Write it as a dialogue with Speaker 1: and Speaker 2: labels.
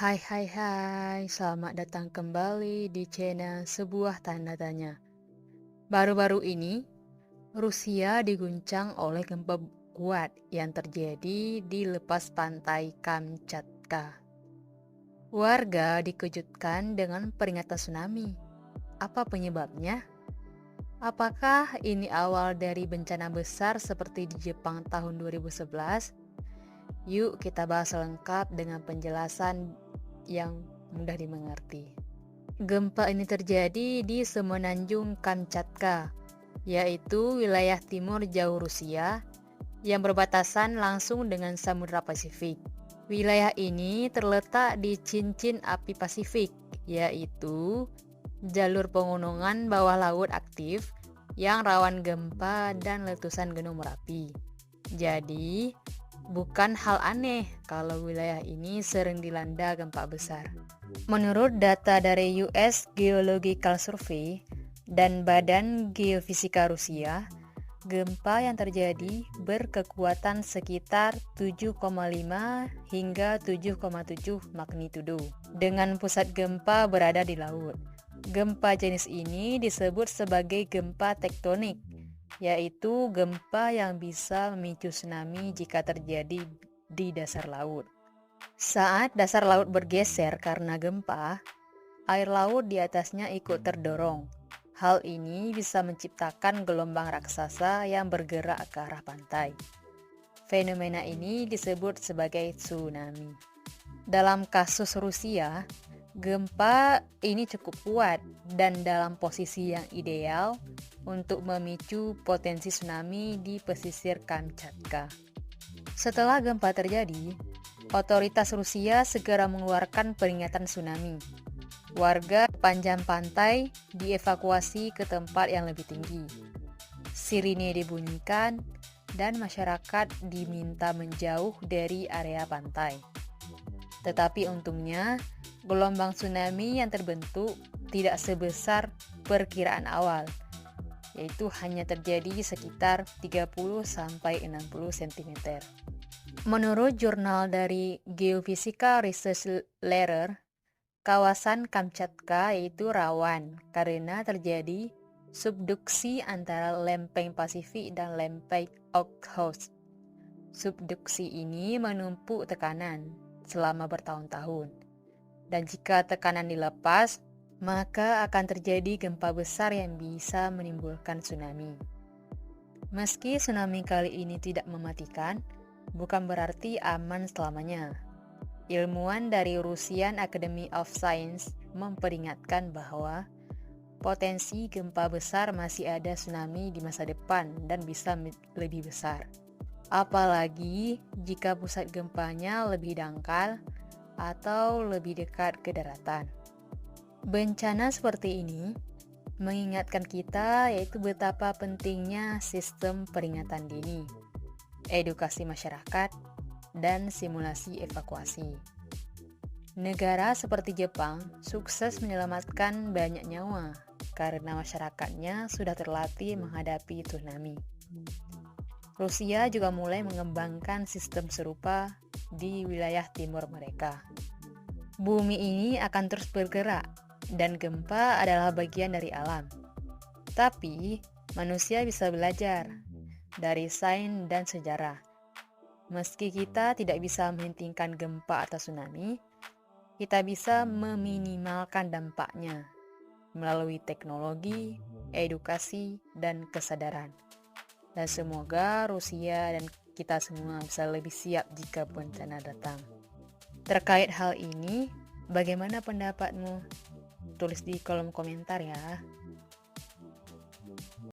Speaker 1: Hai, selamat datang kembali di channel sebuah tanda tanya. Baru-baru ini, Rusia diguncang oleh gempa kuat yang terjadi di lepas pantai Kamchatka. Warga dikejutkan dengan peringatan tsunami. Apa penyebabnya? Apakah ini awal dari bencana besar seperti di Jepang tahun 2011? Yuk kita bahas lengkap dengan penjelasan yang mudah dimengerti. Gempa ini terjadi di semenanjung Kamchatka, yaitu wilayah timur jauh Rusia yang berbatasan langsung dengan Samudra Pasifik. Wilayah ini terletak di cincin api Pasifik, yaitu jalur pegunungan bawah laut aktif yang rawan gempa dan letusan Gunung Merapi. Jadi, bukan hal aneh kalau wilayah ini sering dilanda gempa besar. Menurut data dari US Geological Survey dan Badan Geofisika Rusia, gempa yang terjadi berkekuatan sekitar 7,5 hingga 7,7 magnitudo dengan pusat gempa berada di laut. Gempa jenis ini disebut sebagai gempa tektonik, yaitu gempa yang bisa memicu tsunami jika terjadi di dasar laut. Saat dasar laut bergeser karena gempa, air laut di atasnya ikut terdorong. Hal ini bisa menciptakan gelombang raksasa yang bergerak ke arah pantai. Fenomena ini disebut sebagai tsunami. Dalam kasus Rusia, gempa ini cukup kuat dan dalam posisi yang ideal untuk memicu potensi tsunami di pesisir Kamchatka. Setelah gempa terjadi, otoritas Rusia segera mengeluarkan peringatan tsunami. Warga sepanjang pantai dievakuasi ke tempat yang lebih tinggi. Sirine dibunyikan dan masyarakat diminta menjauh dari area pantai. Tetapi untungnya, gelombang tsunami yang terbentuk tidak sebesar perkiraan awal, yaitu hanya terjadi sekitar 30-60 cm. Menurut jurnal dari Geophysical Research Letter, kawasan Kamchatka itu rawan karena terjadi subduksi antara lempeng Pasifik dan lempeng Okhotsk. Subduksi ini menumpuk tekanan selama bertahun-tahun, dan jika tekanan dilepas, maka akan terjadi gempa besar yang bisa menimbulkan tsunami. Meski tsunami kali ini tidak mematikan, bukan berarti aman selamanya. Ilmuwan dari Russian Academy of Science memperingatkan bahwa potensi gempa besar masih ada tsunami di masa depan dan bisa lebih besar. Apalagi jika pusat gempanya lebih dangkal atau lebih dekat ke daratan. Bencana seperti ini mengingatkan kita yaitu betapa pentingnya sistem peringatan dini, edukasi masyarakat, dan simulasi evakuasi. Negara seperti Jepang sukses menyelamatkan banyak nyawa karena masyarakatnya sudah terlatih menghadapi tsunami. Rusia juga mulai mengembangkan sistem serupa di wilayah timur mereka. Bumi ini akan terus bergerak dan gempa adalah bagian dari alam. Tapi manusia bisa belajar dari sains dan sejarah. Meski kita tidak bisa menghentikan gempa atau tsunami, kita bisa meminimalkan dampaknya melalui teknologi, edukasi, dan kesadaran. Dan semoga Rusia dan kita semua bisa lebih siap jika bencana datang. Terkait hal ini, bagaimana pendapatmu? Tulis di kolom komentar ya.